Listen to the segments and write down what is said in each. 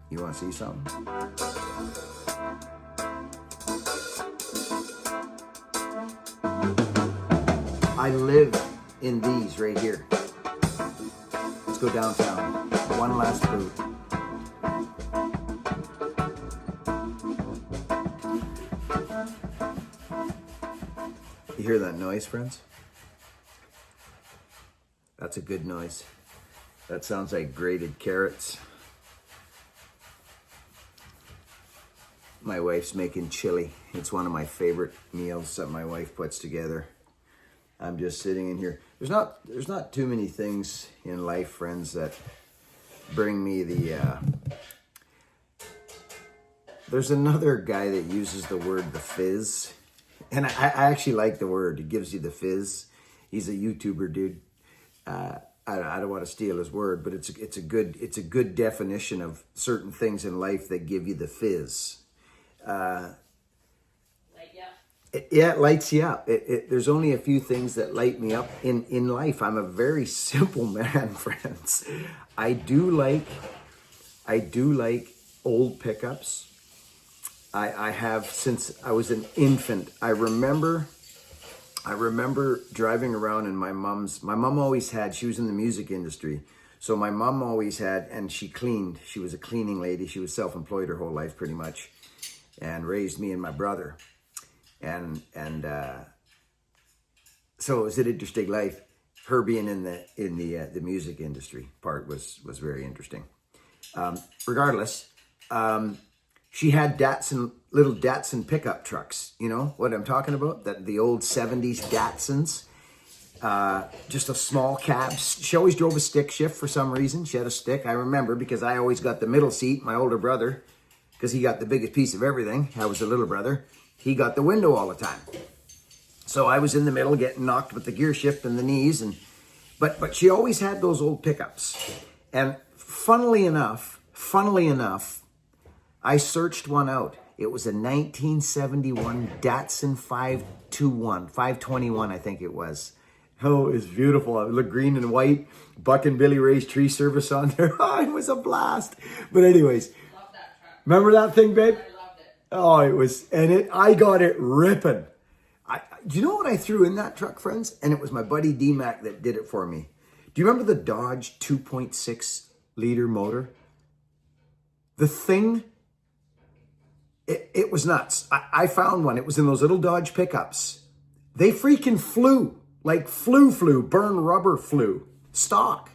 You want to see something? I live in these right here. Let's go downtown. One last boot. You hear that noise, friends? That's a good noise. That sounds like grated carrots. My wife's making chili. It's one of my favorite meals that my wife puts together. I'm just sitting in here. There's not too many things in life, friends, that bring me the there's another guy that uses the word the fizz. And I actually like the word. It gives you the fizz. He's a YouTuber dude. I don't want to steal his word, but it's a good definition of certain things in life that give you the fizz. It lights you up. There's only a few things that light me up in life. I'm a very simple man, friends. I do like old pickups. I have since I was an infant. I remember driving around in my mom always had, she was in the music industry. So my mom always had, and she cleaned. She was a cleaning lady. She was self-employed her whole life pretty much, and raised me and my brother. And so it was an interesting life. Her being in the music industry part was very interesting. Regardless, she had little Datsun pickup trucks. You know what I'm talking about? The old 70s Datsuns. Just a small cab. She always drove a stick shift for some reason. She had a stick. I remember because I always got the middle seat. My older brother, because he got the biggest piece of everything. I was the little brother. He got the window all the time. So I was in the middle getting knocked with the gear shift and the knees. But she always had those old pickups. And funnily enough, I searched one out. It was a 1971 Datsun 521, I think it was. Oh, it was beautiful. It looked green and white. Buck and Billy Ray's tree service on there. Oh, it was a blast. But anyways, love that truck. Remember that thing, babe? I loved it. Oh, it was, and I got it ripping. Do you know what I threw in that truck, friends? And it was my buddy D-Mac that did it for me. Do you remember the Dodge 2.6 liter motor? The thing, it was nuts. I found one. It was in those little Dodge pickups. They freaking flew, like flew, burn rubber flew, stock.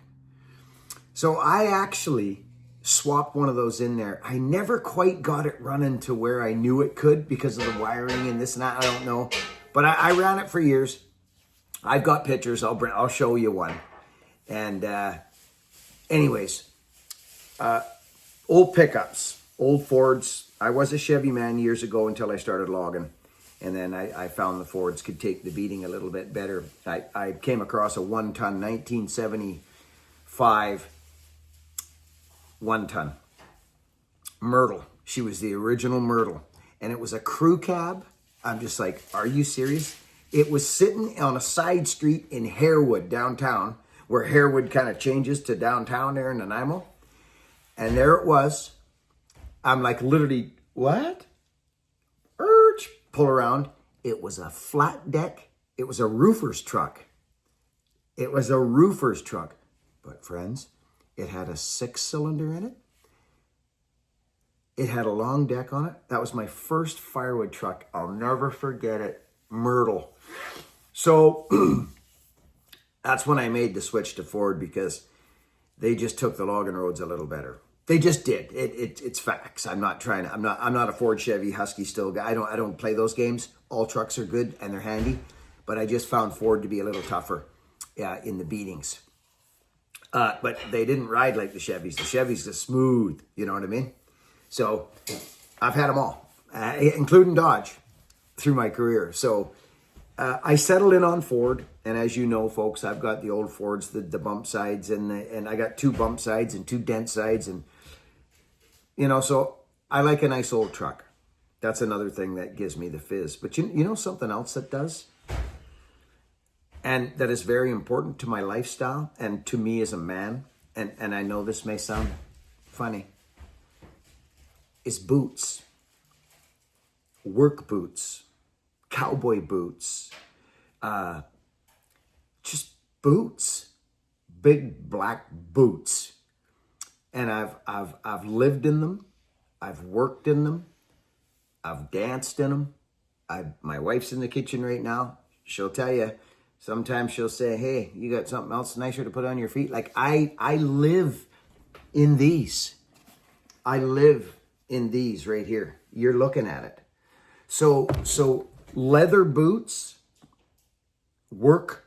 So I actually swapped one of those in there. I never quite got it running to where I knew it could because of the wiring and this and that. I don't know. But I ran it for years. I've got pictures. I'll show you one. And anyways, old pickups, old Fords. I was a Chevy man years ago until I started logging. And then I found the Fords could take the beating a little bit better. I came across a 1-ton 1975 1-ton Myrtle. She was the original Myrtle. And it was a crew cab. I'm just like, are you serious? It was sitting on a side street in Harewood, downtown, where Harewood kind of changes to downtown there in Nanaimo. And there it was. I'm like, literally, what? Pull around. It was a flat deck. It was a roofer's truck. It was a roofer's truck. But friends, it had a 6-cylinder in it. It had a long deck on it. That was my first firewood truck. I'll never forget it. Myrtle. So that's when I made the switch to Ford because they just took the logging roads a little better. They just did. It's facts. I'm not a Ford, Chevy, Husky still guy. I don't play those games. All trucks are good and they're handy, but I just found Ford to be a little tougher in the beatings. But they didn't ride like the Chevys. The Chevys are smooth. You know what I mean? So I've had them all, including Dodge, through my career. So I settled in on Ford. And as you know, folks, I've got the old Fords, the bump sides, and I got 2 bump sides and 2 dent sides. And, you know, so I like a nice old truck. That's another thing that gives me the fizz. But you know something else that does? And that is very important to my lifestyle and to me as a man. And I know this may sound funny. is boots, work boots, cowboy boots, just boots, big black boots. And I've lived in them. I've worked in them. I've danced in them. My wife's in the kitchen right now. She'll tell you, sometimes she'll say, hey, you got something else nicer to put on your feet? Like I live in these. I live in these right here. You're looking at it. So leather boots, work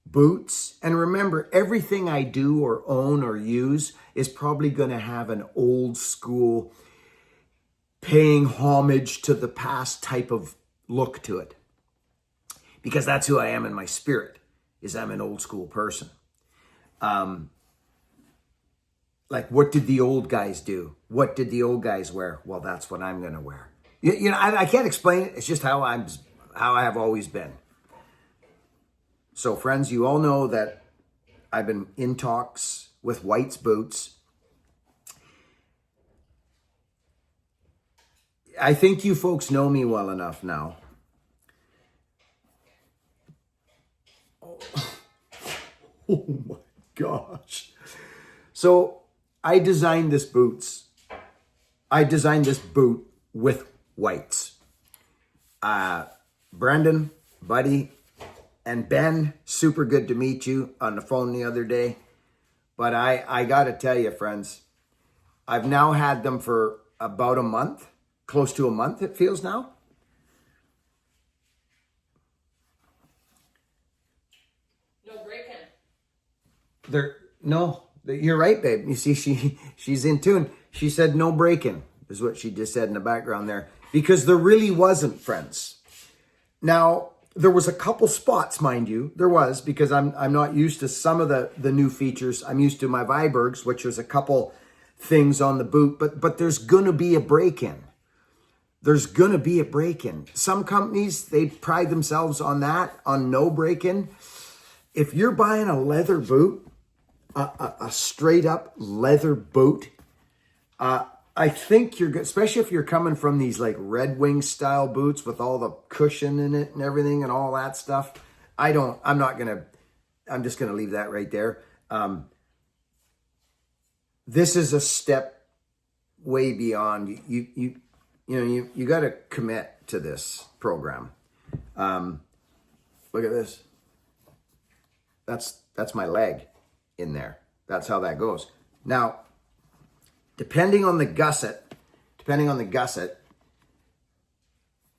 boots. And remember, everything I do or own or use is probably going to have an old school, paying homage to the past type of look to it. Because that's who I am in my spirit, is I'm an old school person. Like, what did the old guys do? What did the old guys wear? Well, that's what I'm going to wear. You know, I can't explain it. It's just how I have always been. So, friends, you all know that I've been in talks with White's Boots. I think you folks know me well enough now. Oh my gosh. So I designed this boot with White's. Brendan, Buddy, and Ben, super good to meet you on the phone the other day. But I got to tell you, friends, I've now had them for about a month, close to a month it feels now. You're right, babe. You see, she's in tune. She said no break-in, is what she just said in the background there. Because there really wasn't, friends. Now, there was a couple spots, mind you. There was, because I'm not used to some of the new features. I'm used to my Vibergs, which was a couple things on the boot. But there's going to be a break-in. There's going to be a break-in. Some companies, they pride themselves on that, on no break-in. If you're buying a leather boot, a straight up leather boot, I think you're good, especially if you're coming from these like Red Wing style boots with all the cushion in it and everything and all that stuff. I'm just going to leave that right there. This is a step way beyond. You got to commit to this program. Look at this. That's my leg in there. That's how that goes. Now, depending on the gusset,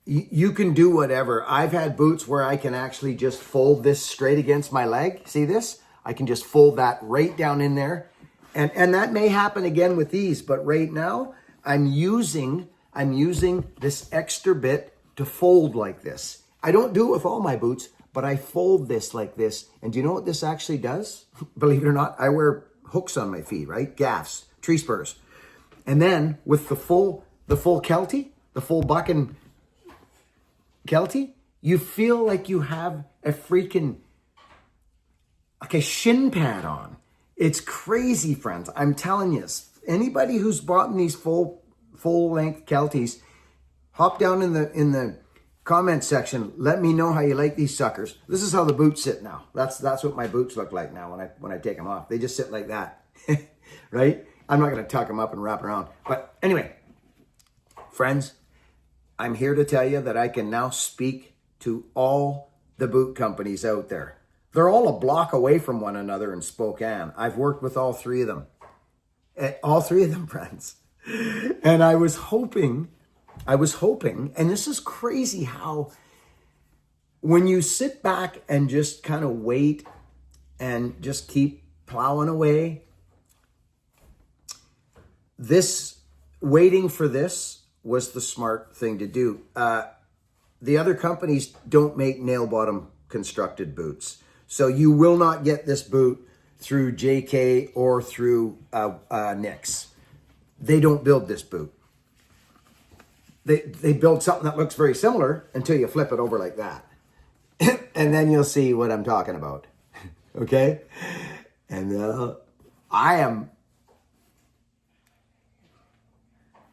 you can do whatever. I've had boots where I can actually just fold this straight against my leg. See this? I can just fold that right down in there. And that may happen again with these, but right now I'm using this extra bit to fold like this. I don't do it with all my boots, but I fold this like this. And do you know what this actually does? Believe it or not, I wear hooks on my feet, right? Gaffs, tree spurs. And then with the full Kelty, the full bucking Kelty, you feel like you have a freaking, like a shin pad on. It's crazy, friends. I'm telling you, anybody who's bought these full length Kelties, hop down in the comment section. Let me know how you like these suckers. This is how the boots sit now. That's what my boots look like now when I take them off. They just sit like that, right? I'm not going to tuck them up and wrap around. But anyway, friends, I'm here to tell you that I can now speak to all the boot companies out there. They're all a block away from one another in Spokane. I've worked with all three of them. All three of them, friends. And I was hoping, and this is crazy how when you sit back and just kind of wait and just keep plowing away, waiting for this was the smart thing to do. The other companies don't make nail bottom constructed boots. So you will not get this boot through JK or through Nix. They don't build this boot. They build something that looks very similar until you flip it over like that. And then you'll see what I'm talking about. Okay? And I am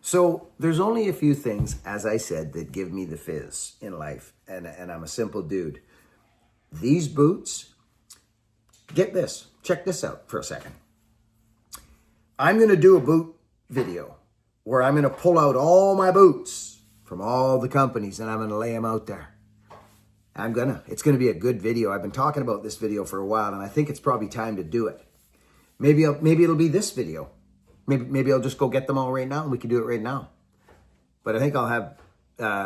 So there's only a few things, as I said, that give me the fizz in life. And I'm a simple dude. These boots, get this, check this out for a second. I'm going to do a boot video where I'm going to pull out all my boots from all the companies and I'm going to lay them out there. It's going to be a good video. I've been talking about this video for a while and I think it's probably time to do it. Maybe it'll be this video. Maybe I'll just go get them all right now and we can do it right now. But I think I'll have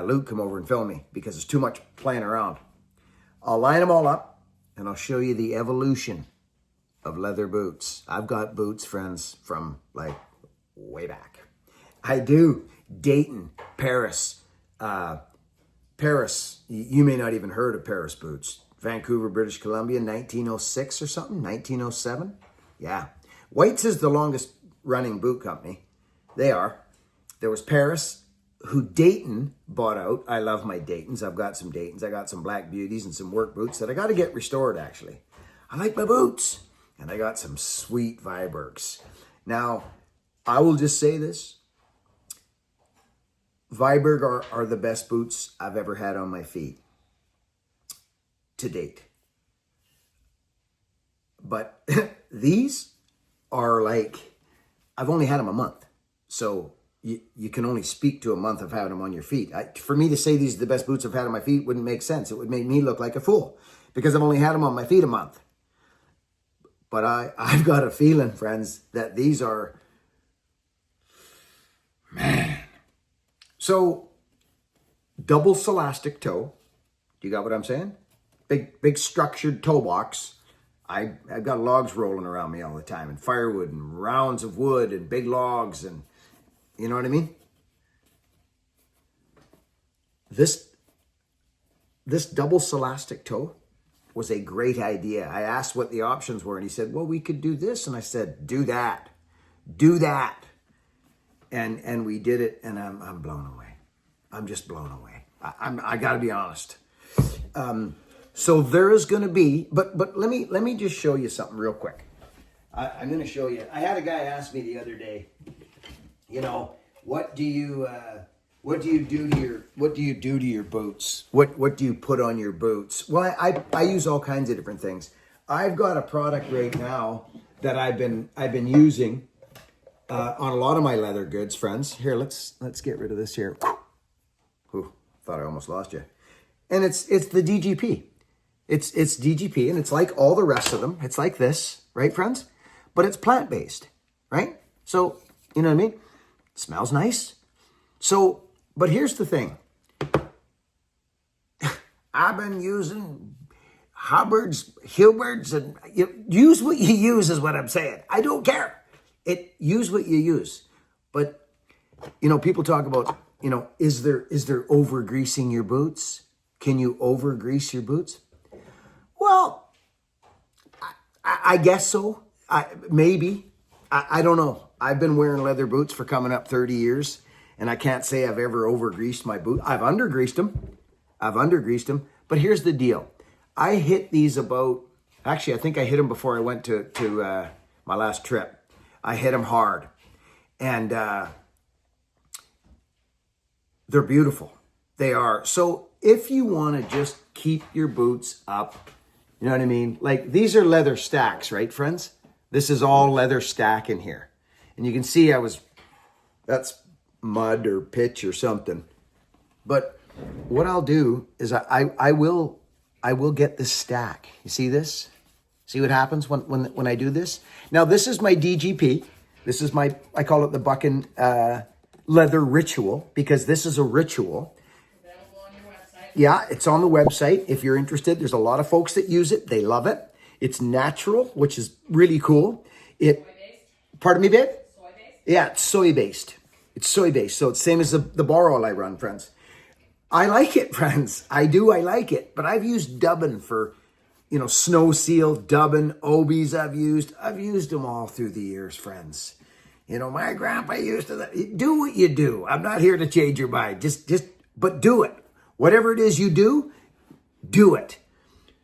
Luke come over and film me because it's too much playing around. I'll line them all up and I'll show you the evolution of leather boots. I've got boots, friends, from like way back. I do. Dayton, Paris. Paris, you may not even heard of Paris boots. Vancouver, British Columbia, 1906 or something, 1907. Yeah. White's is the longest running boot company. They are. There was Paris, who Dayton bought out. I love my Daytons. I've got some Daytons. I got some Black Beauties and some work boots that I got to get restored, actually. I like my boots. And I got some sweet Vibergs. Now, I will just say this. Viberg are the best boots I've ever had on my feet to date. But these are like, I've only had them a month. So you can only speak to a month of having them on your feet. For me to say these are the best boots I've had on my feet wouldn't make sense. It would make me look like a fool because I've only had them on my feet a month. But I've got a feeling, friends, that these are, man. So, double celastic toe. Do you got what I'm saying? Big structured toe box. I've got logs rolling around me all the time, and firewood and rounds of wood and big logs, and you know what I mean? This double celastic toe was a great idea. I asked what the options were, and he said, well, we could do this. And I said, do that. Do that. And we did it, and I'm blown away. I'm just blown away. I got to be honest. So there is going to be, but let me just show you something real quick. I'm going to show you. I had a guy ask me the other day, you know, what do you do to your boots? What do you put on your boots? Well, I use all kinds of different things. I've got a product right now that I've been using on a lot of my leather goods, friends. Here, let's get rid of this here. Ooh, thought I almost lost you. And it's the DGP. It's DGP, and it's like all the rest of them. It's like this, right, friends? But it's plant-based, right? So, you know what I mean? Smells nice. So, but here's the thing. I've been using Hubbard's, Hilbert's, and use what you use is what I'm saying. I don't care. Use what you use. But, you know, people talk about, you know, is there over greasing your boots? Can you over grease your boots? Well, I guess so. Maybe. I don't know. I've been wearing leather boots for coming up 30 years, and I can't say I've ever over-greased my boot. I've under-greased them. But here's the deal. I hit these about, actually, I think I hit them before I went to my last trip. I hit them hard. And they're beautiful. They are. So if you want to just keep your boots up, you know what I mean? Like, these are leather stacks, right, friends? This is all leather stack in here. And you can see that's mud or pitch or something. But what I'll do is I will get this stack. You see this? See what happens when I do this? Now, this is my DGP. This is I call it the Bucking Leather Ritual, because this is a ritual. Available on your website. Yeah, it's on the website. If you're interested, there's a lot of folks that use it. They love it. It's natural, which is really cool. Soy-based? Pardon me, babe? Soy-based? Yeah, it's soy-based. It's soy-based. So it's same as the bar oil I run, friends. I like it, friends. I like it. But I've used dubbin for, you know, Snow Seal, dubbin, Obies I've used them all through the years, friends. You know, my grandpa used to do what you do. I'm not here to change your mind. But do it. Whatever it is you do it.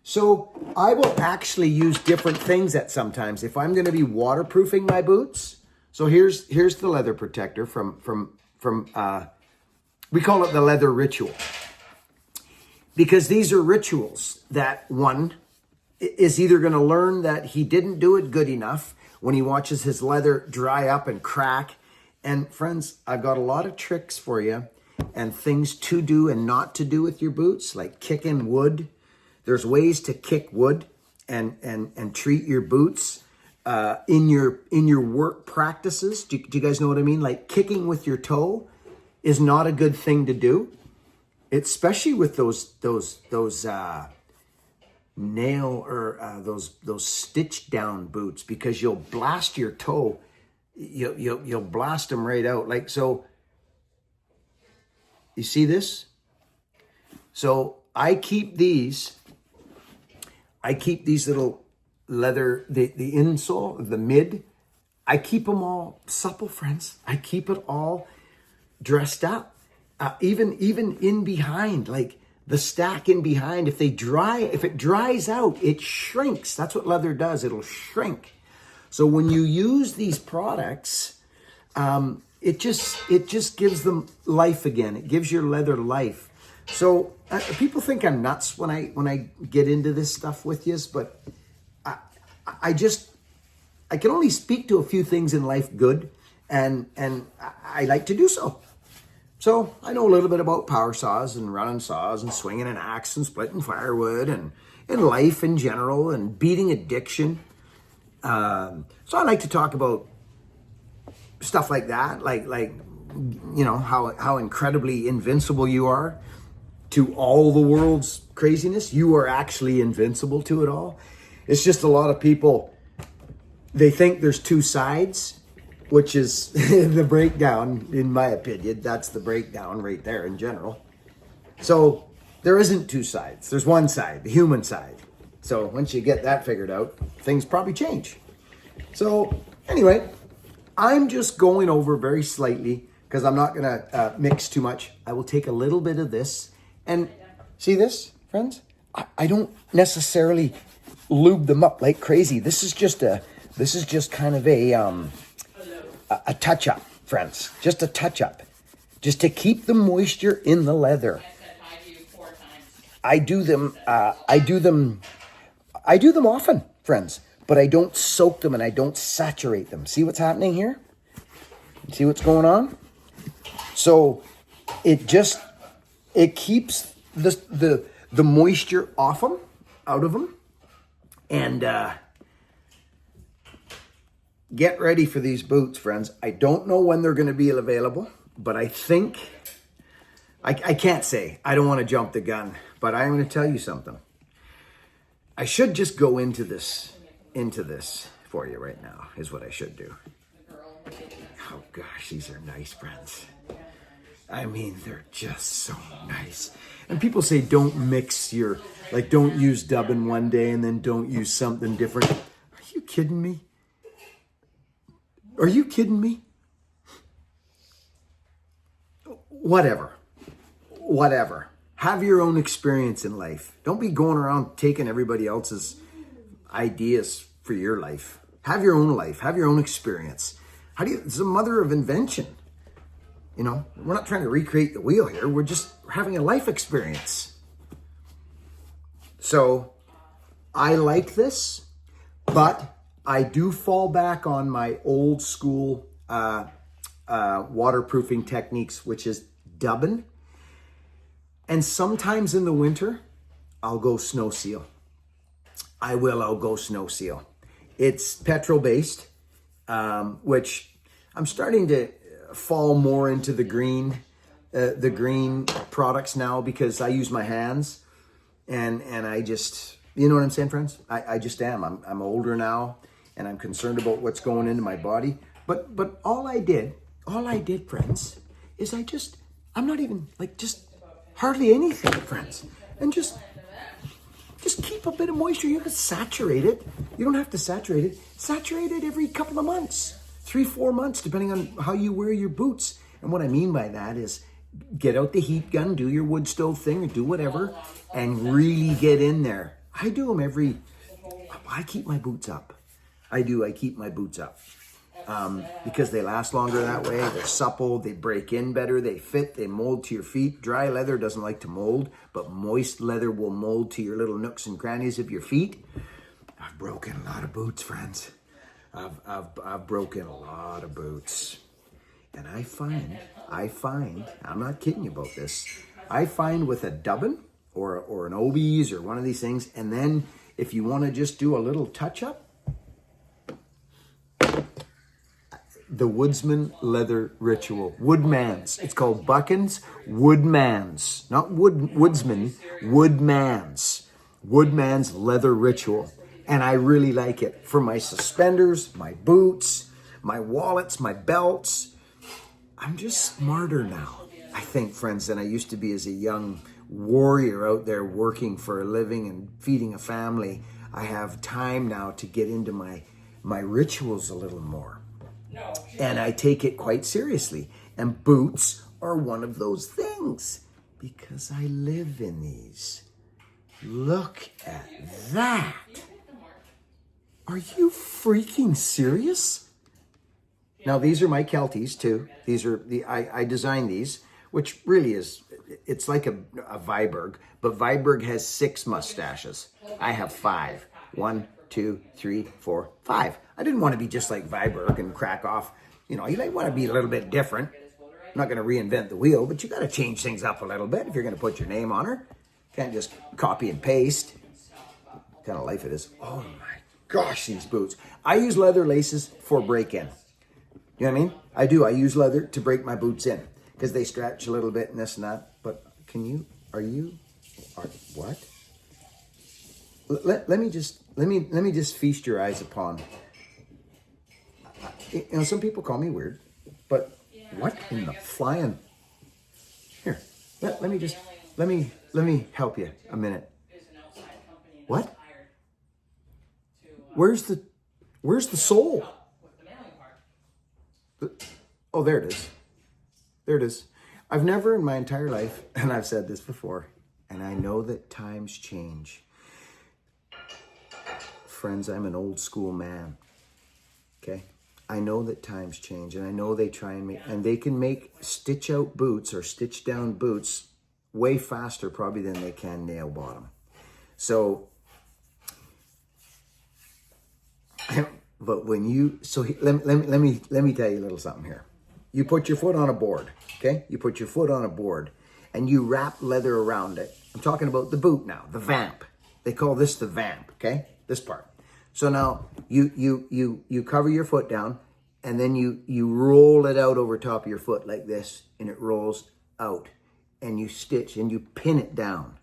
So I will actually use different things at sometimes. If I'm going to be waterproofing my boots, So here's the leather protector from we call it the leather ritual. Because these are rituals that one is either going to learn that he didn't do it good enough when he watches his leather dry up and crack. And friends, I've got a lot of tricks for you and things to do and not to do with your boots, like kicking wood. There's ways to kick wood and treat your boots in your work practices. Do you guys know what I mean? Like kicking with your toe is not a good thing to do. Especially with those nail or those stitch down boots, because you'll blast your toe. You'll blast them right out. Like so. You see this? So I keep these little leather, the insole, the mid. I keep them all supple, friends. I keep it all dressed up. Even in behind, like the stack in behind, if it dries out, it shrinks. That's what leather does. It'll shrink. So when you use these products, it just gives them life again. It gives your leather life. So people think I'm nuts when I get into this stuff with you, but I can only speak to a few things in life good, and I like to do so. So I know a little bit about power saws and running saws and swinging an axe and splitting firewood and life in general and beating addiction. So I like to talk about stuff like that, like you know, how incredibly invincible you are to all the world's craziness. You are actually invincible to it all. It's just a lot of people, they think there's two sides, which is the breakdown, in my opinion. That's the breakdown right there in general. So there isn't two sides. There's one side, the human side. So once you get that figured out, things probably change. So anyway, I'm just going over very slightly because I'm not going to mix too much. I will take a little bit of this. And see this, friends? I don't necessarily lube them up like crazy. This is just kind of a touch-up, friends. Just a touch-up. Just to keep the moisture in the leather. I do them often, friends. But I don't soak them and I don't saturate them. See what's happening here? See what's going on? So it keeps the moisture off them, out of them. And get ready for these boots, friends. I don't know when they're going to be available, but I think, I can't say. I don't want to jump the gun, but I'm going to tell you something. I should just go into this for you right now, is what I should do. Oh gosh, these are nice, friends. I mean, they're just so nice. And people say don't mix don't use dubbin one day and then don't use something different. Are you kidding me? Are you kidding me? Whatever. Have your own experience in life. Don't be going around taking everybody else's ideas for your life. Have your own life. Have your own experience. It's the mother of invention. You know, we're not trying to recreate the wheel here. We're just having a life experience. So I like this, but I do fall back on my old school waterproofing techniques, which is dubbing. And sometimes in the winter, I'll go snow seal. I'll go snow seal. It's petrol based, which I'm starting to fall more into the green products now because I use my hands and I just, you know what I'm saying, friends? I just am. I'm older now and I'm concerned about what's going into my body. But all I did, friends, is I'm not even just hardly anything, friends. And just keep a bit of moisture. You can saturate it. You don't have to saturate it. Saturate it every couple of months, 3-4 months, depending on how you wear your boots. And what I mean by that is get out the heat gun, do your wood stove thing or do whatever, and really get in there. I do them I keep my boots up. I keep my boots up. because they last longer that way. They're supple, they break in better, they fit, they mold to your feet. Dry leather doesn't like to mold, but moist leather will mold to your little nooks and crannies of your feet. I've broken a lot of boots, friends. I've broken a lot of boots. And I find, I'm not kidding you about this, I find with a dubbin or an Obies or one of these things, and then if you want to just do a little touch-up, the Woodsman Leather Ritual. Woodman's. It's called Buchan's Woodman's. Not Woodsman, Woodman's. Woodman's Leather Ritual. And I really like it for my suspenders, my boots, my wallets, my belts. I'm just smarter now, I think, friends, than I used to be as a young warrior out there working for a living and feeding a family. I have time now to get into my rituals a little more. And I take it quite seriously. And boots are one of those things because I live in these. Look at that. Are you freaking serious? Now, these are my Kelties too. These are I designed these, which really is, it's like a Viberg, but Viberg has 6 mustaches. I have 5. 1, 2, 3, 4, 5. I didn't want to be just like Viberg and crack off. You know, you might want to be a little bit different. I'm not going to reinvent the wheel, but you got to change things up a little bit if you're going to put your name on her. Can't just copy and paste. What kind of life it is. Oh my gosh, these boots. I use leather laces for break-in. You know what I mean? I do. I use leather to break my boots in because they stretch a little bit and this and that. But what? Let me just feast your eyes upon. You know, some people call me weird, but what in the flying? Here, let me help you a minute. What? Where's the sole? Oh, there it is. There it is. I've never in my entire life, and I've said this before, and I know that times change. Friends, I'm an old school man. Okay? I know that times change, and I know they try and they can make stitch out boots or stitch down boots way faster probably than they can nail bottom. So, but when you, let me tell you a little something here. You put your foot on a board, okay? You put your foot on a board and you wrap leather around it. I'm talking about the boot now, the vamp. They call this the vamp, okay? This part. So now you cover your foot down and then you roll it out over top of your foot like this and it rolls out and you stitch and you pin it down.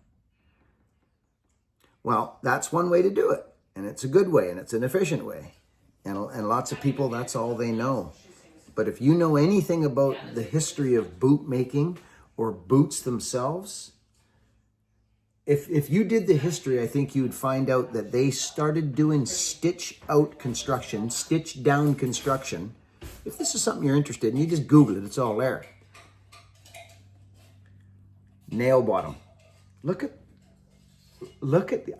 Well, that's one way to do it. And it's a good way and it's an efficient way. And lots of people, that's all they know. But if you know anything about the history of boot making or boots themselves, if you did the history, I think you would find out that they started doing stitch out construction, stitch down construction. If this is something you're interested in, you just Google it, it's all there. Nail bottom. Look at the,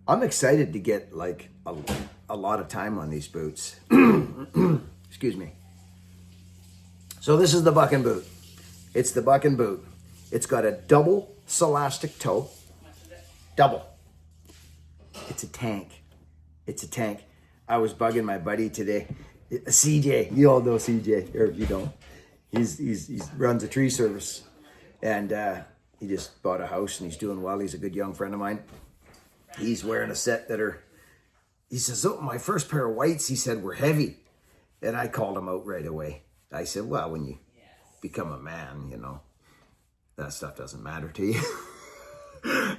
I'm excited to get like a lot of time on these boots. Excuse me. So this is the Buchan boot. It's the Buchan boot. It's got a double Celastic toe. Double. It's a tank. It's a tank. I was bugging my buddy today. CJ, you all know CJ, or if you don't. He runs a tree service. And he just bought a house and he's doing well. He's a good young friend of mine. He's wearing a set that are, he says, oh, my first pair of whites, he said, were heavy. And I called him out right away. I said, well, when you become a man, you know, that stuff doesn't matter to you.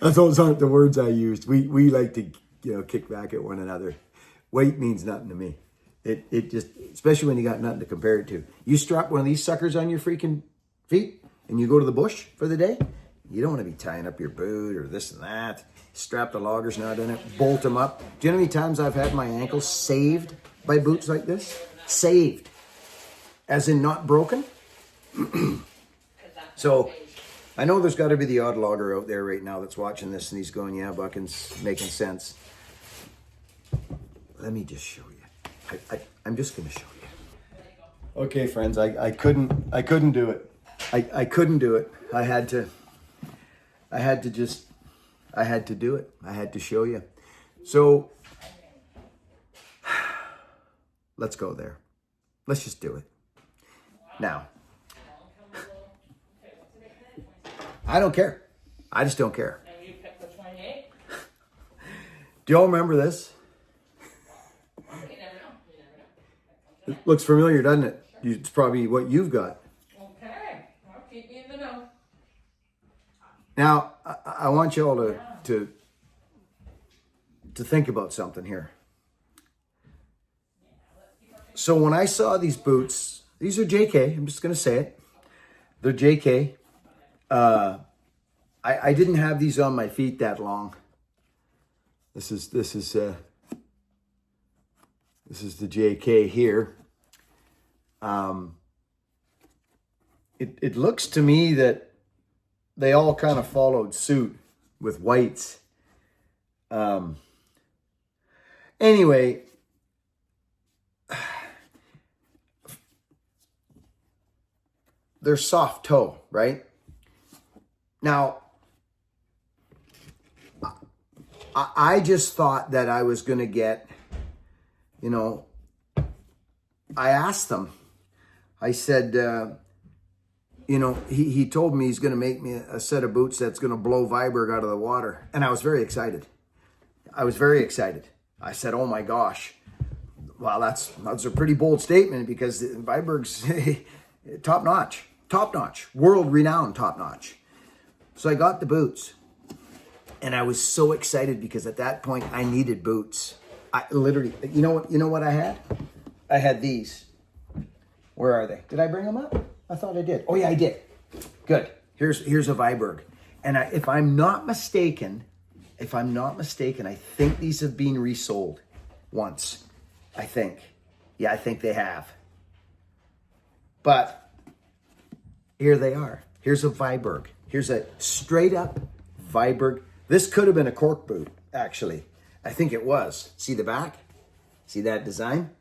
Those aren't the words I used. We like to, you know, kick back at one another. Weight means nothing to me. It just, especially when you got nothing to compare it to. You strap one of these suckers on your freaking feet and you go to the bush for the day, you don't want to be tying up your boot or this and that. Strap the logger's nut in it, bolt them up. Do you know how many times I've had my ankles saved by boots like this? Saved. As in not broken. So I know there's got to be the odd logger out there right now that's watching this and he's going, yeah, Buchan's making sense. Let me just show you. I'm just going to show you. Okay, friends, I couldn't do it. I couldn't do it. I had to do it. I had to show you. So let's go there. Let's just do it. Now, I don't care. I just don't care. And you picked the 28? Do y'all remember this? You never know. You never know. It looks familiar, doesn't it? It's probably what you've got. Okay. Well, keep me in the know. Now, I want you all to think about something here. So when I saw these boots, these are JK. I'm just going to say it. They're JK. I didn't have these on my feet that long. This is the JK here. It looks to me that they all kind of followed suit with whites. Anyway, they're soft toe, right? Now, I just thought that I was going to get, I asked them, I said, he told me he's going to make me a set of boots that's going to blow Viberg out of the water. And I was very excited. I said, oh my gosh. Well, that's a pretty bold statement because Viberg's top notch, world renowned top notch. So I got the boots and I was so excited because at that point I needed boots. I literally, you know what I had? I had these. Where are they? Did I bring them up? I thought I did. Oh yeah, I did. Good. Here's a Viberg. And if I'm not mistaken, I think these have been resold once. I think. Yeah, I think they have. But here they are. Here's a Viberg. Here's a straight up Viberg. This could have been a cork boot, actually. I think it was. See the back? See that design?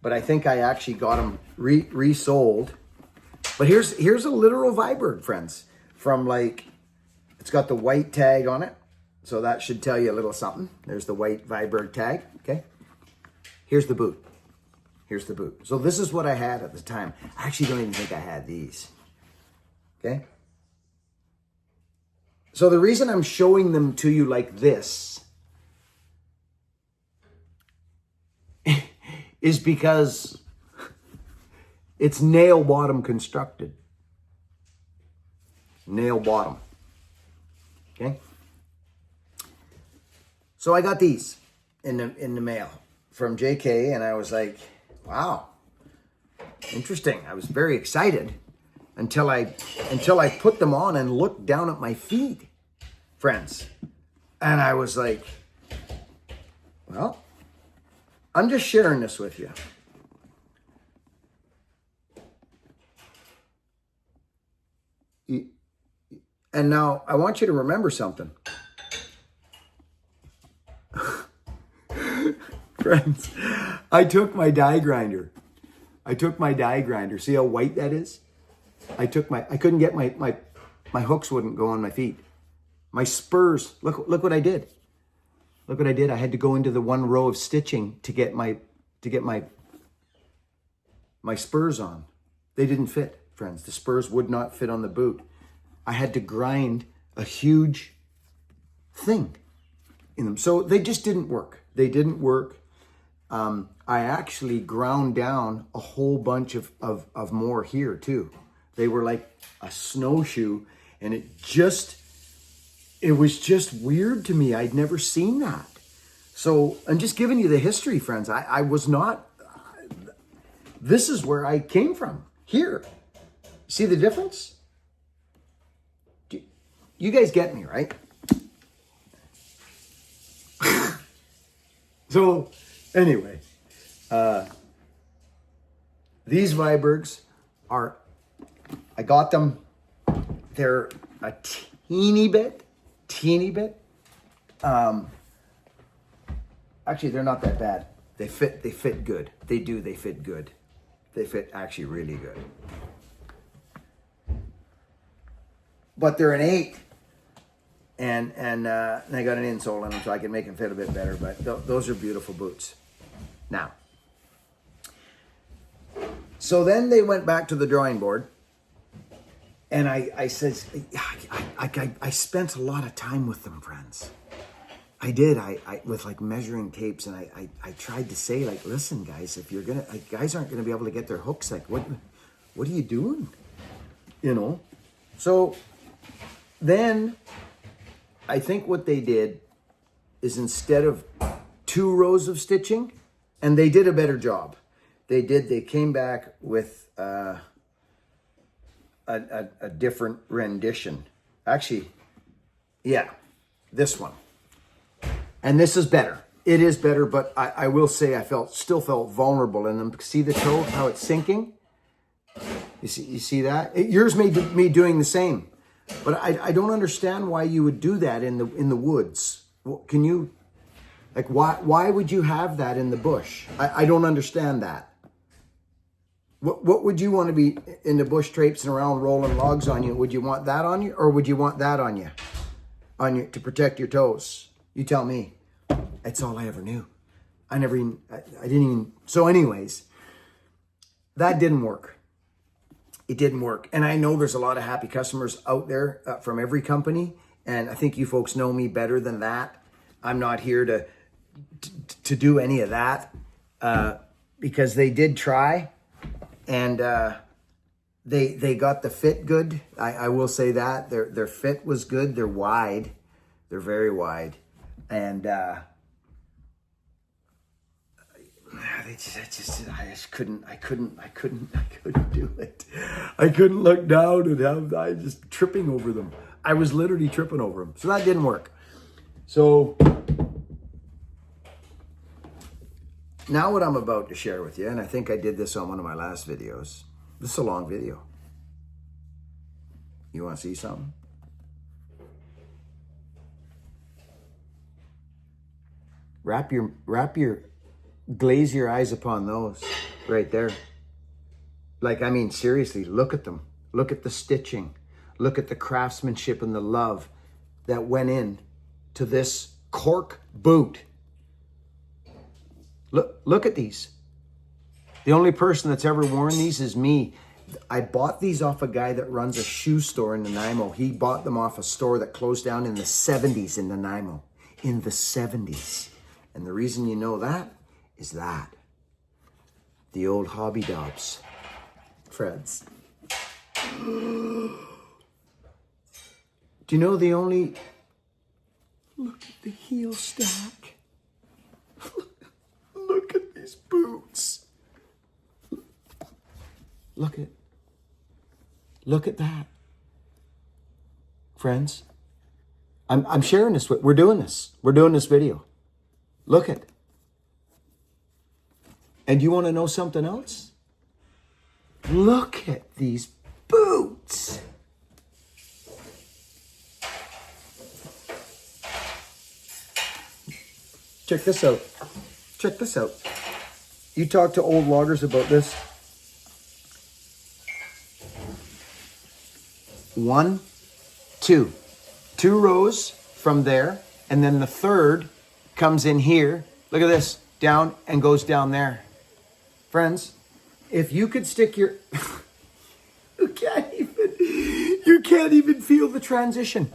But I think I actually got them resold. But here's a literal Viberg, friends. From it's got the white tag on it. So that should tell you a little something. There's the white Viberg tag, okay? Here's the boot. So this is what I had at the time. I actually don't even think I had these. Okay? So the reason I'm showing them to you like this is because it's nail bottom constructed. Nail bottom. Okay? So I got these in the mail from JK and I was like, wow, interesting. I was very excited until I put them on and looked down at my feet, friends. And I was like, well, I'm just sharing this with you. And now I want you to remember something. Friends, I took my die grinder. See how white that is? I couldn't get my hooks wouldn't go on my feet. My spurs, look what I did. Look what I did. I had to go into the one row of stitching to get my spurs on. They didn't fit, friends. The spurs would not fit on the boot. I had to grind a huge thing in them. So they just didn't work. I actually ground down a whole bunch of more here too. They were like a snowshoe and it was just weird to me. I'd never seen that. So I'm just giving you the history, friends. I was not, this is where I came from, here. See the difference? You guys get me, right? So anyway, these Vibergs I got them, they're a teeny bit. Actually, they're not that bad. They fit good. They fit good. They fit actually really good. But they're an 8. And I got an insole in them so I can make them fit a bit better. But those are beautiful boots. Now, so then they went back to the drawing board. And I said, I spent a lot of time with them, friends. I did. I with like measuring tapes, and I tried to say, like, listen, guys, if you're gonna, like, guys aren't gonna be able to get their hooks. Like, what are you doing? You know. So then I think what they did is, instead of 2 rows of stitching, and they did a better job. They came back with a different rendition. Actually, yeah, this one. And this is better. It is better, but I will say I still felt vulnerable in them. See the toe, how it's sinking? You see that? Yours made me doing the same. But I don't understand why you would do that in the woods. Can you, like, why would you have that in the bush? I don't understand that. What would you want to be in the bush traipsing around rolling logs on you? Would you want that on you, or would you want that on you to protect your toes? You tell me. That's all I ever knew. I didn't even. So anyways, that didn't work. It didn't work. And I know there's a lot of happy customers out there from every company. And I think you folks know me better than that. I'm not here to do any of that because they did try. And they got the fit good. I will say that. Their fit was good. They're wide. They're very wide. And I just couldn't do it. I couldn't look down and I just tripping over them. I was literally tripping over them. So that didn't work. So now what I'm about to share with you, and I think I did this on one of my last videos. This is a long video. You want to see something? Glaze your eyes upon those right there. Like, I mean, seriously, look at them. Look at the stitching. Look at the craftsmanship and the love that went in to this cork boot. Look at these. The only person that's ever worn these is me. I bought these off a guy that runs a shoe store in Nanaimo. He bought them off a store that closed down in the 70s in Nanaimo. In the 70s. And the reason you know that is that. The old Hobby Dobs. Friends. Do you know the only... Look at the heel stack. Look at these boots. Look at that. Friends, I'm sharing this with, we're doing this video. Look at. And you want to know something else? Look at these boots. Check this out. Check this out. You talk to old loggers about this. 1, 2. 2 rows from there, and then the third comes in here. Look at this, down and goes down there. Friends, if you could stick your... you can't even feel the transition.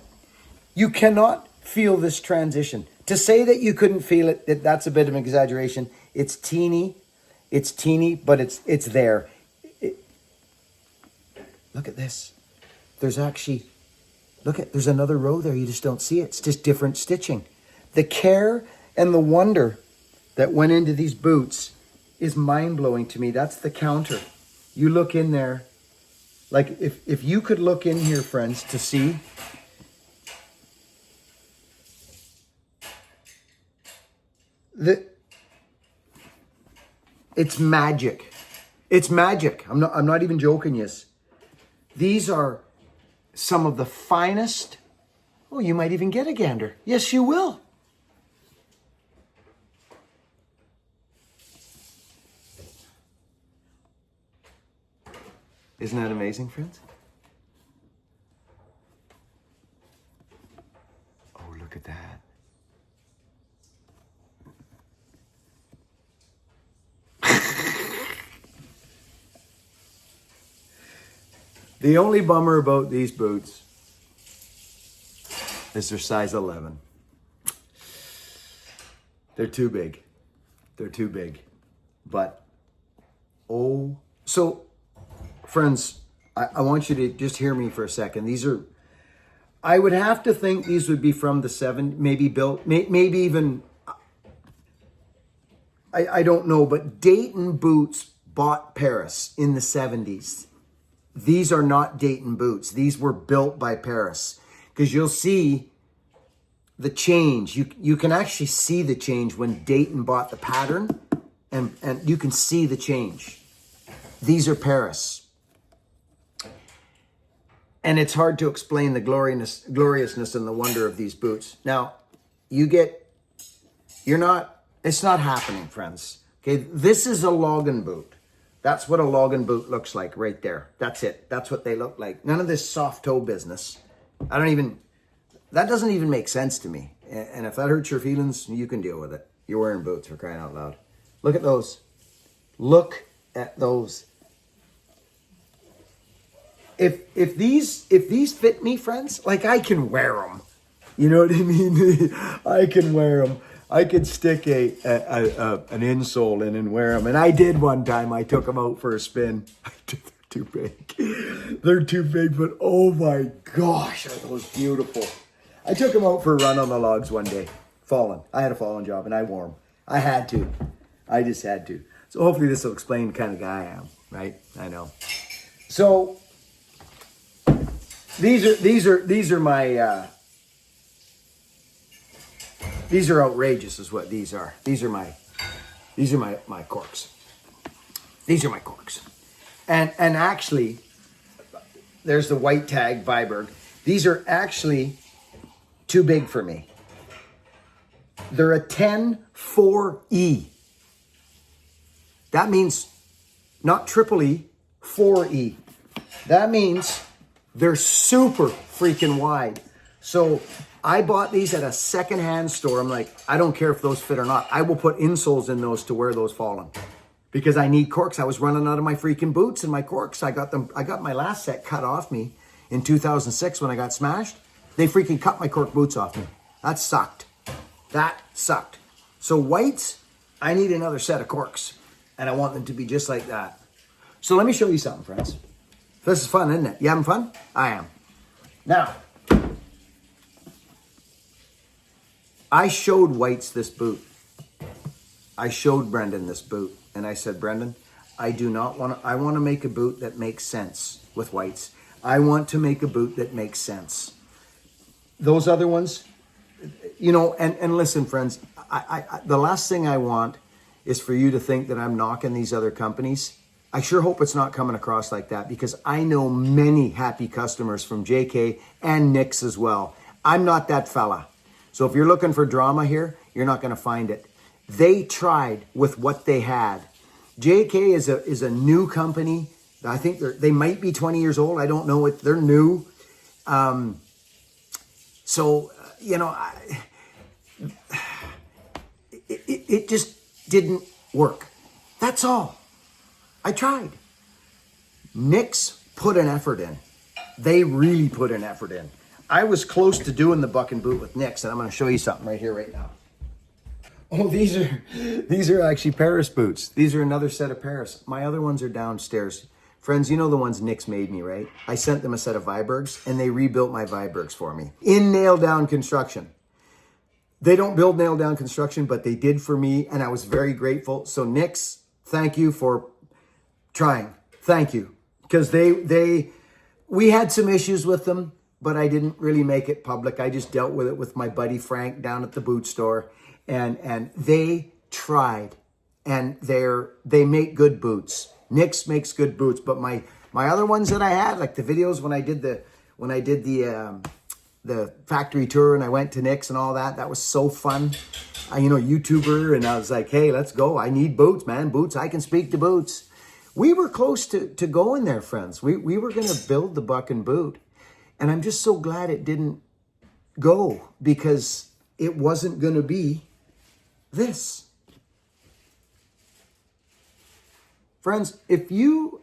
You cannot feel this transition. To say that you couldn't feel it, that's a bit of an exaggeration. It's teeny, but it's there. Look at this. There's actually, there's another row there. You just don't see it. It's just different stitching. The care and the wonder that went into these boots is mind-blowing to me. That's the counter. You look in there, like if you could look in here, friends, to see. It's magic. It's magic. I'm not even joking, yes. These are some of the finest. Oh, you might even get a gander. Yes, you will. Isn't that amazing, friends? Oh, look at that. The only bummer about these boots is they're size 11. They're too big. They're too big. But, oh, so friends, I want you to just hear me for a second. These are, I would have to think these would be from the 70s, maybe built, maybe even, I don't know, but Dayton Boots bought Paris in the 70s. These are not Dayton boots. These were built by Paris. Because you'll see the change. You can actually see the change when Dayton bought the pattern. And you can see the change. These are Paris. And it's hard to explain the gloriousness and the wonder of these boots. Now, it's not happening, friends. Okay, this is a Logan boot. That's what a Logan boot looks like right there. That's it. That's what they look like. None of this soft toe business. That doesn't even make sense to me. And if that hurts your feelings, you can deal with it. You're wearing boots, for crying out loud. Look at those. Look at those. If these fit me, friends, like I can wear them. You know what I mean? I can wear them. I could stick an insole in and wear them. And I did one time. I took them out for a spin. They're too big. They're too big, but oh my gosh, are those beautiful. I took them out for a run on the logs one day. Fallen. I had a fallen job and I wore them. I had to. I just had to. So hopefully this will explain the kind of guy I am, right? I know. So these are my these are outrageous is what these are. These are my corks. These are my corks. And actually, there's the white tag Viberg. These are actually too big for me. They're a 10-4E. That means not triple E, 4E. That means they're super freaking wide. So I bought these at a secondhand store. I'm like, I don't care if those fit or not. I will put insoles in those to wear those fallen because I need corks. I was running out of my freaking boots and my corks. I got my last set cut off me in 2006 when I got smashed. They freaking cut my cork boots off me. That sucked. That sucked. So whites, I need another set of corks and I want them to be just like that. So let me show you something, friends. This is fun, isn't it? You having fun? I am. Now, I showed Whites this boot. I showed Brendan this boot. And I said, Brendan, I want to make a boot that makes sense with Whites. I want to make a boot that makes sense. Those other ones, and listen, friends, the last thing I want is for you to think that I'm knocking these other companies. I sure hope it's not coming across like that because I know many happy customers from JK and Nick's as well. I'm not that fella. So if you're looking for drama here, you're not going to find it. They tried with what they had. JK is a new company. I think they might be 20 years old. I don't know. They're new. It just didn't work. That's all. I tried. Nick's put an effort in. They really put an effort in. I was close to doing the buck and boot with Nick's, and I'm going to show you something right here, right now. Oh, these are actually Paris boots. These are another set of Paris. My other ones are downstairs. Friends, you know the ones Nick's made me, right? I sent them a set of Vibergs, and they rebuilt my Vibergs for me in nail down construction. They don't build nail down construction, but they did for me, and I was very grateful. So Nick's, thank you for trying. Thank you. Because we had some issues with them, but I didn't really make it public. I just dealt with it with my buddy Frank down at the boot store. And they tried, and they make good boots. Nick's makes good boots, but my other ones that I had, like the videos when I did the factory tour and I went to Nick's and all that was so fun. YouTuber, and I was like, hey, let's go. I need boots, man. Boots. I can speak to boots. We were close to going there, friends. We were going to build the buck and boot. And I'm just so glad it didn't go, because it wasn't going to be this. Friends, if you've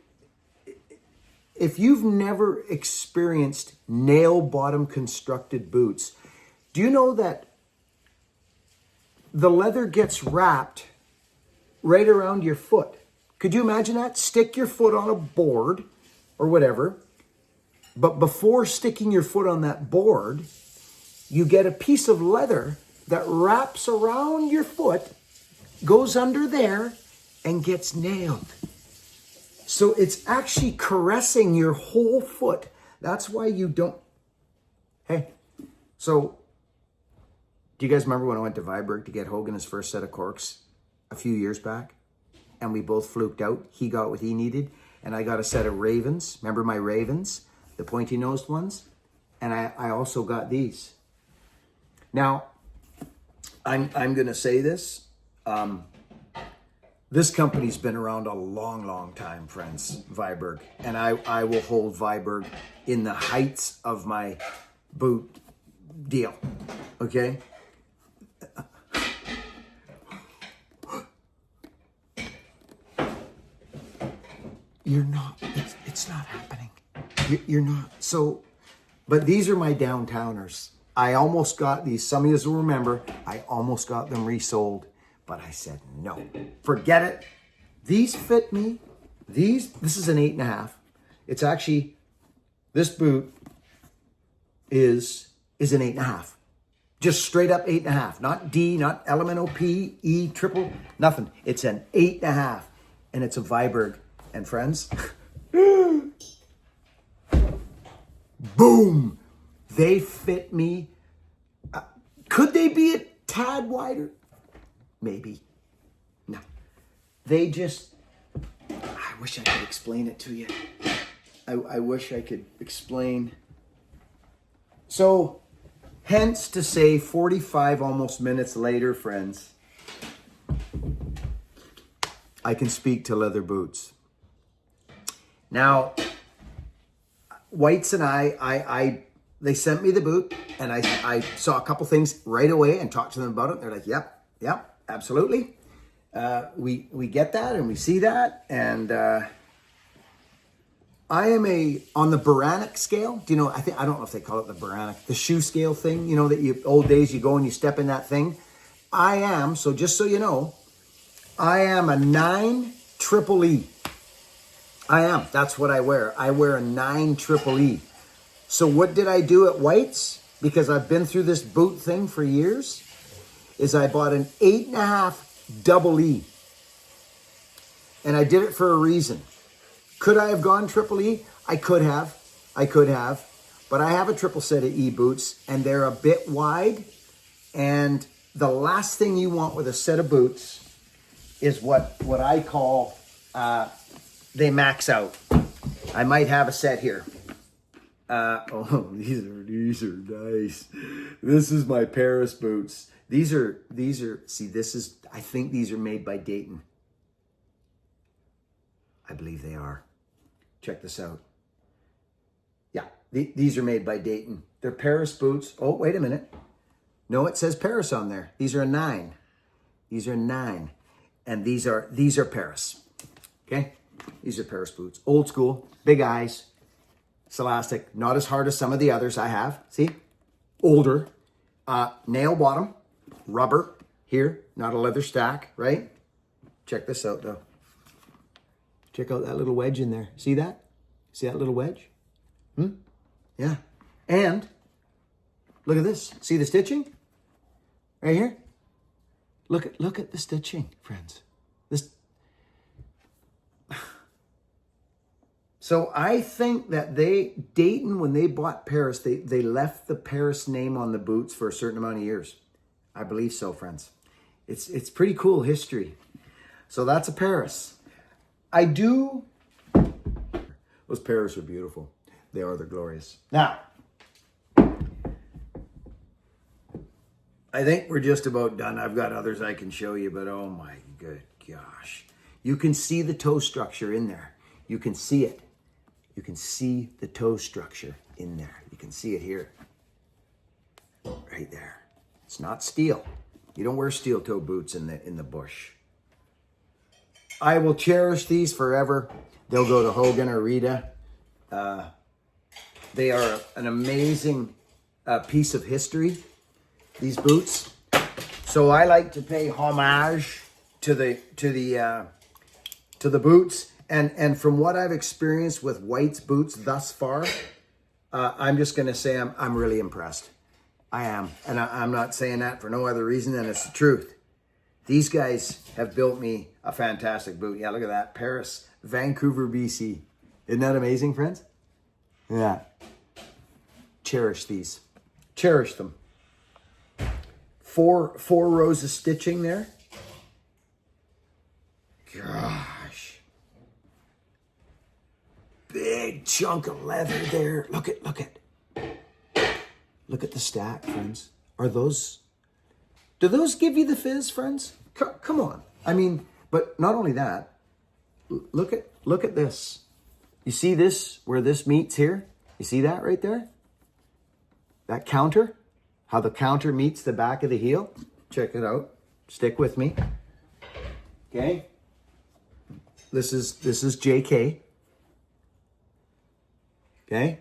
never experienced nail bottom constructed boots, do you know that the leather gets wrapped right around your foot? Could you imagine that? Stick your foot on a board or whatever, but before sticking your foot on that board, you get a piece of leather that wraps around your foot, goes under there, and gets nailed. So it's actually caressing your whole foot. That's why you don't... Hey, so do you guys remember when I went to Viberg to get Hogan his first set of corks a few years back? And we both fluked out. He got what he needed, and I got a set of Ravens. Remember my Ravens? The pointy-nosed ones? And I also got these. Now, I'm going to say this. This company's been around a long, long time, friends, Viberg. And I will hold Viberg in the heights of my boot deal. Okay? You're not, it's not happening. You're not. So, but these are my downtowners. I almost got these. Some of you will remember, I almost got them resold, but I said, no, forget it. These fit me. This is an 8.5. It's actually, this boot is an 8.5. Just straight up 8.5. Not D, not LMNOP, E, triple, nothing. It's an 8.5. And it's a Viberg. And friends, boom, they fit me. Could they be a tad wider? Maybe. No. They just, I wish I could explain it to you. I wish I could explain. So, hence to say 45 almost minutes later, friends, I can speak to leather boots. Now, Whites and they sent me the boot, and I saw a couple things right away and talked to them about it. They're like, yep, absolutely. We get that and we see that. And I am on the Baranic scale. Do you know, I don't know if they call it the Baranic, the shoe scale thing, you know, that old days you go and you step in that thing. I am, so just so you know, I am a 9 triple E. I am. That's what I wear. I wear a 9 triple E. So what did I do at White's? Because I've been through this boot thing for years, is I bought an 8.5 double E. And I did it for a reason. Could I have gone triple E? I could have. But I have a triple set of E boots, and they're a bit wide. And the last thing you want with a set of boots is what I call... they max out. I might have a set here. These are nice. This is my Paris boots. These are, I think these are made by Dayton. I believe they are. Check this out. Yeah, these are made by Dayton. They're Paris boots. Oh, wait a minute. No, it says Paris on there. These are a 9. These are 9. And these are Paris. Okay? These are Paris boots. Old school, big eyes, it's elastic, not as hard as some of the others I have. See? Older. Nail bottom, rubber here, not a leather stack, right? Check this out though. Check out that little wedge in there. See that? See that little wedge? Yeah. And look at this. See the stitching? Right here? Look at the stitching, friends. This. So I think that Dayton, when they bought Paris, they left the Paris name on the boots for a certain amount of years. I believe so, friends. It's pretty cool history. So that's a Paris. Those Paris are beautiful. They are, they're glorious. Now, I think we're just about done. I've got others I can show you, but oh my good gosh. You can see the toe structure in there. You can see it. You can see the toe structure in there. You can see it here. Right there. It's not steel. You don't wear steel toe boots in the bush. I will cherish these forever. They'll go to Hogan or Rita. They are an amazing piece of history, these boots. So I like to pay homage to the boots. And from what I've experienced with White's boots thus far, I'm just going to say I'm really impressed. I am. And I'm not saying that for no other reason than it's the truth. These guys have built me a fantastic boot. Yeah, look at that. Paris, Vancouver, BC. Isn't that amazing, friends? Yeah. Cherish these. Cherish them. Four rows of stitching there. Gosh. Big chunk of leather there. Look at the stack, friends. Do those give you the fizz, friends? Come on. I mean, but not only that, look at this. You see this, where this meets here? You see that right there? That counter? How the counter meets the back of the heel? Check it out. Stick with me. Okay. This is JK. Okay.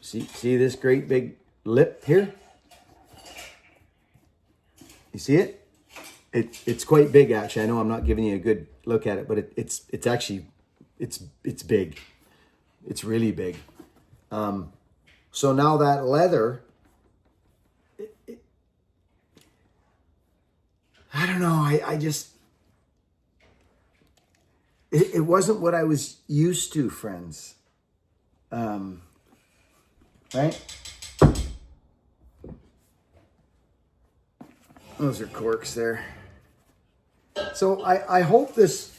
See this great big lip here? You see it? It's quite big, actually. I know I'm not giving you a good look at it, but it's actually big. It's really big. So now that leather, I don't know. I just, it wasn't what I was used to, friends. Right? Those are corks there. So I hope this,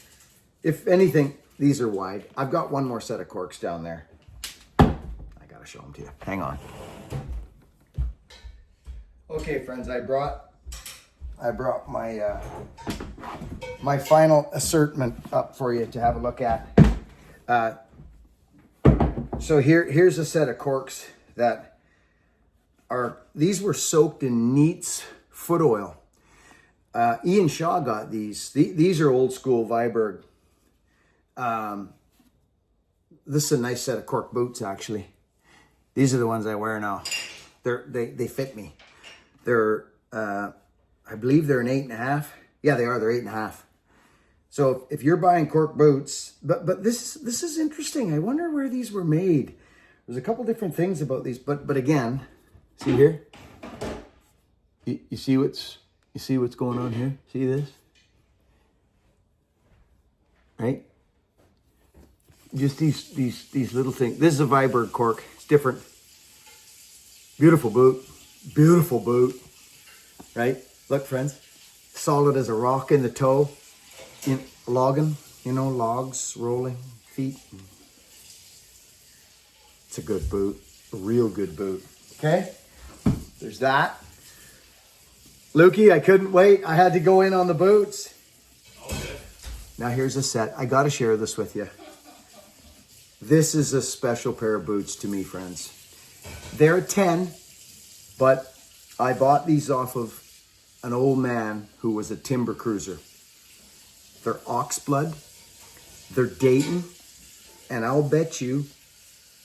if anything, these are wide. I've got one more set of corks down there. I gotta show them to you. Hang on. Okay, friends, I brought my my final assortment up for you to have a look at. So here's a set of corks that these were soaked in Neat's foot oil. Ian Shaw got these. These are old school Viberg. This is a nice set of cork boots, actually. These are the ones I wear now. They fit me. They're I believe they're an 8.5. Yeah, they are. They're 8.5. So if you're buying cork boots, but this is interesting. I wonder where these were made. There's a couple different things about these, but again, see here. You see what's going on here? See this? Right? Just these little things. This is a Viberg cork. It's different. Beautiful boot. Beautiful boot. Right? Look, friends. Solid as a rock in the toe. Logging, logs, rolling, feet. It's a good boot. A real good boot. Okay? There's that. Lukey, I couldn't wait. I had to go in on the boots. Okay. Now here's a set. I got to share this with you. This is a special pair of boots to me, friends. They're 10, but I bought these off of an old man who was a timber cruiser. They're Oxblood. They're Dayton. And I'll bet you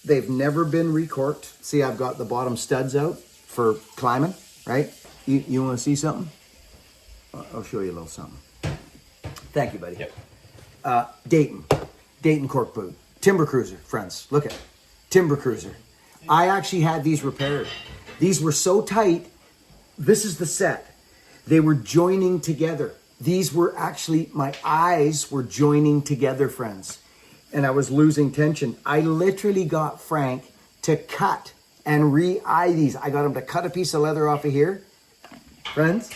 they've never been recorked. See, I've got the bottom studs out for climbing, right? You want to see something? I'll show you a little something. Thank you, buddy. Yep. Dayton cork boot. Timber cruiser, friends. Look at it. Timber cruiser. I actually had these repaired. These were so tight. This is the set. They were joining together. These were actually, my eyes were joining together, friends. And I was losing tension. I literally got Frank to cut and re-eye these. I got him to cut a piece of leather off of here. Friends,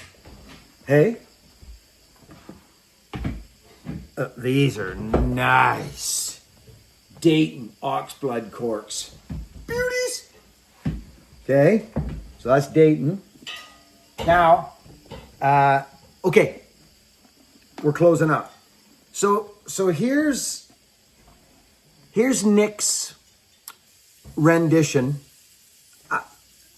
hey. These are nice. Dayton Oxblood corks. Beauties. Okay, so that's Dayton. Now, okay. We're closing up. So here's Nick's rendition.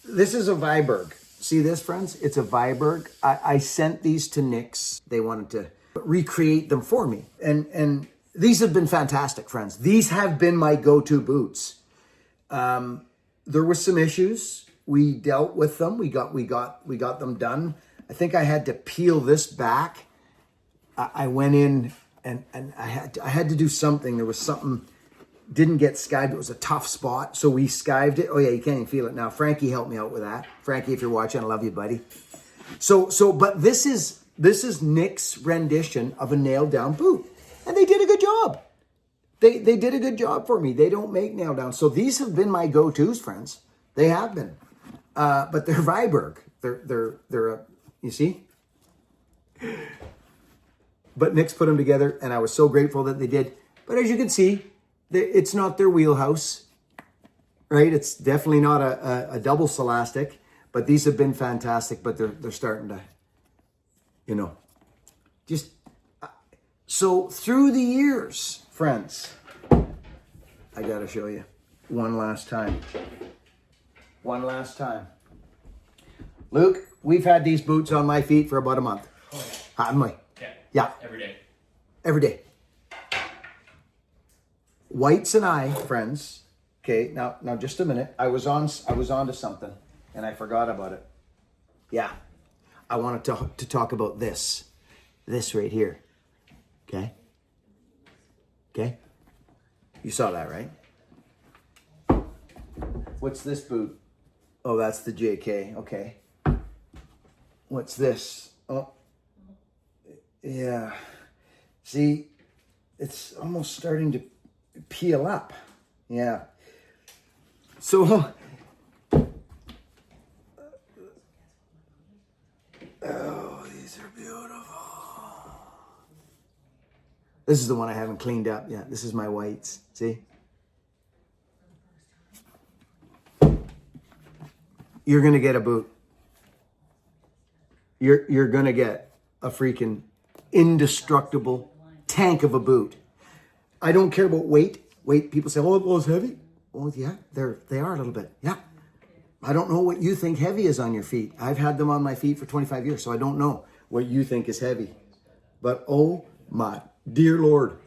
This is a Viberg. See this, friends? It's a Viberg. I sent these to Nick's. They wanted to recreate them for me. And these have been fantastic, friends. These have been my go-to boots. There was some issues. We dealt with them. We got them done. I think I had to peel this back. I went in and I had to do something. There was something didn't get skived. It was a tough spot, so we skived it. Oh yeah, you can't even feel it now. Frankie helped me out with that. Frankie, if you're watching, I love you, buddy. But this is Nick's rendition of a nailed down boot, and they did a good job. They did a good job for me. They don't make nail down, so these have been my go-tos, friends. They have been, but they're Viberg. They're a, you see. But Nick's put them together, and I was so grateful that they did. But as you can see, it's not their wheelhouse, right? It's definitely not a double Celastic, but these have been fantastic. But they're starting to, just so through the years, friends. I gotta show you one last time. One last time, Luke. We've had these boots on my feet for about a month. Oh, Haven't we? yeah. Yeah. Every day. Every day. Whites and I, friends. Okay, now just a minute. I was on to something and I forgot about it. Yeah. I wanted to talk about this. This right here. Okay? Okay? You saw that, right? What's this boot? Oh, that's the JK. Okay. What's this? Oh. Yeah. See, it's almost starting to peel up. Yeah. So, oh, these are beautiful. This is the one I haven't cleaned up yet. This is my whites. See? You're going to get a boot. You're going to get a freaking indestructible tank of a boot. I don't care about weight. Weight, people say, oh, it's heavy. Well, yeah, they are a little bit. Yeah. I don't know what you think heavy is on your feet. I've had them on my feet for 25 years, so I don't know what you think is heavy. But oh my dear Lord.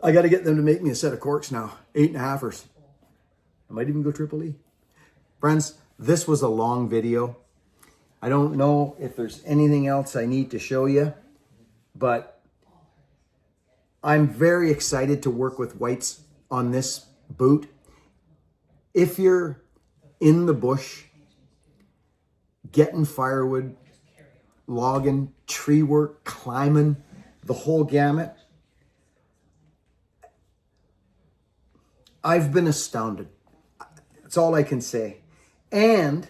I got to get them to make me a set of corks now. 8.5ers. I might even go triple E. Friends, this was a long video. I don't know if there's anything else I need to show you, but I'm very excited to work with whites on this boot. If you're in the bush, getting firewood, logging, tree work, climbing, the whole gamut, I've been astounded. That's all I can say. And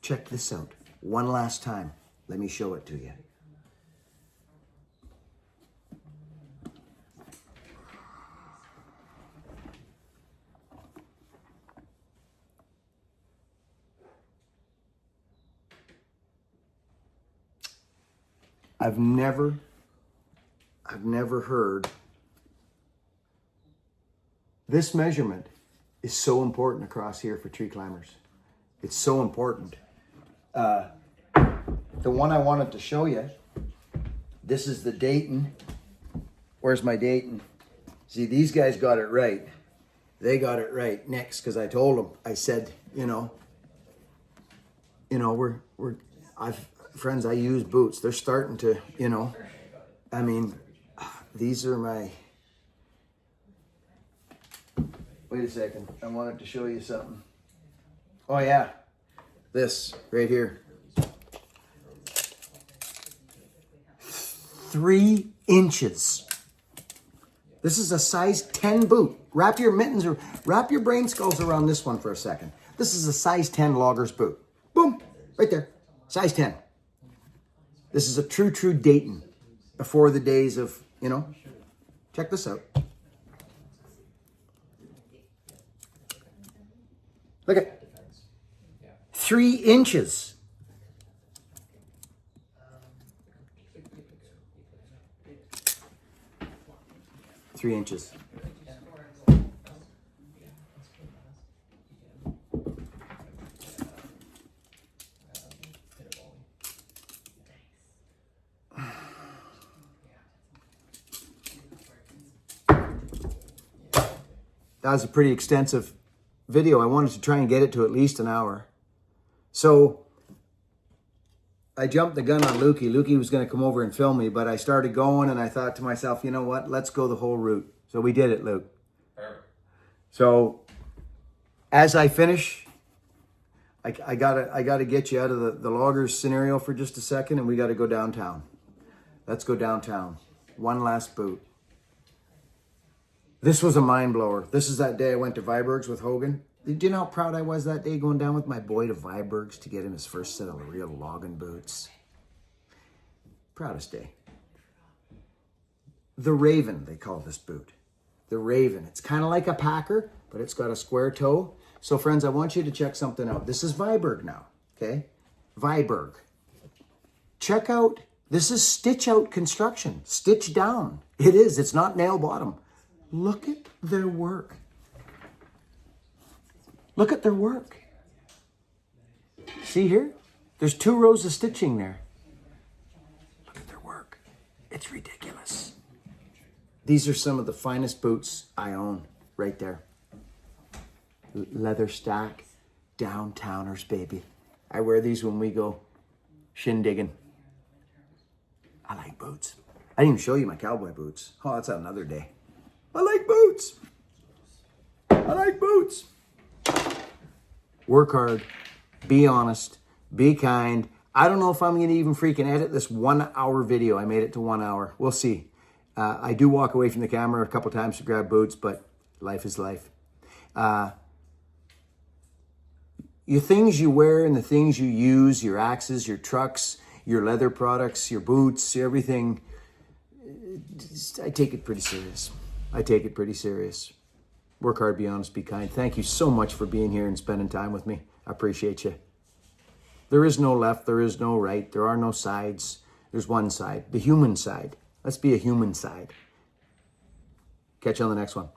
check this out. One last time. Let me show it to you. I've never heard this measurement is so important across here for tree climbers. It's so important. The one I wanted to show you, this is the Dayton. Where's my Dayton? See, these guys got it right. They got it right next, because I told them, I said, friends, I use boots. They're starting to, these are my, wait a second. I wanted to show you something. Oh yeah, this right here. 3 inches. This is a size 10 boot. Wrap your mittens or wrap your brain skulls around this one for a second. This is a size 10 logger's boot. Boom, right there, size 10. This is a true Dayton before the days of, check this out. Look at 3 inches. 3 inches. That was a pretty extensive video. I wanted to try and get it to at least an hour. So I jumped the gun on Lukey. Lukey was going to come over and film me, but I started going and I thought to myself, you know what? Let's go the whole route. So we did it, Luke. Perfect. So as I finish, I gotta get you out of the loggers scenario for just a second, and we got to go downtown. Let's go downtown. One last boot. This was a mind blower. This is that day I went to Viberg's with Hogan. Do you know how proud I was that day going down with my boy to Viberg's to get him his first set of real logging boots? Proudest day. The Raven, they call this boot. The Raven. It's kind of like a Packer, but it's got a square toe. So friends, I want you to check something out. This is Viberg now, okay? Viberg. Check out, this is stitch out construction. Stitch down. It is. It's not nail bottom. Look at their work. Look at their work. See here? There's 2 rows of stitching there. Look at their work. It's ridiculous. These are some of the finest boots I own right there. Leather stack, downtowners, baby. I wear these when we go shindigging. I like boots. I didn't even show you my cowboy boots. Oh, that's another day. I like boots. I like boots. Work hard. Be honest. Be kind. I don't know if I'm going to even freaking edit this 1 hour video. I made it to 1 hour. We'll see. I do walk away from the camera a couple times to grab boots, but life is life. Your things you wear and the things you use, your axes, your trucks, your leather products, your boots, everything, I take it pretty serious. I take it pretty serious. Work hard, be honest, be kind. Thank you so much for being here and spending time with me. I appreciate you. There is no left, there is no right, there are no sides. There's one side, the human side. Let's be a human side. Catch you on the next one.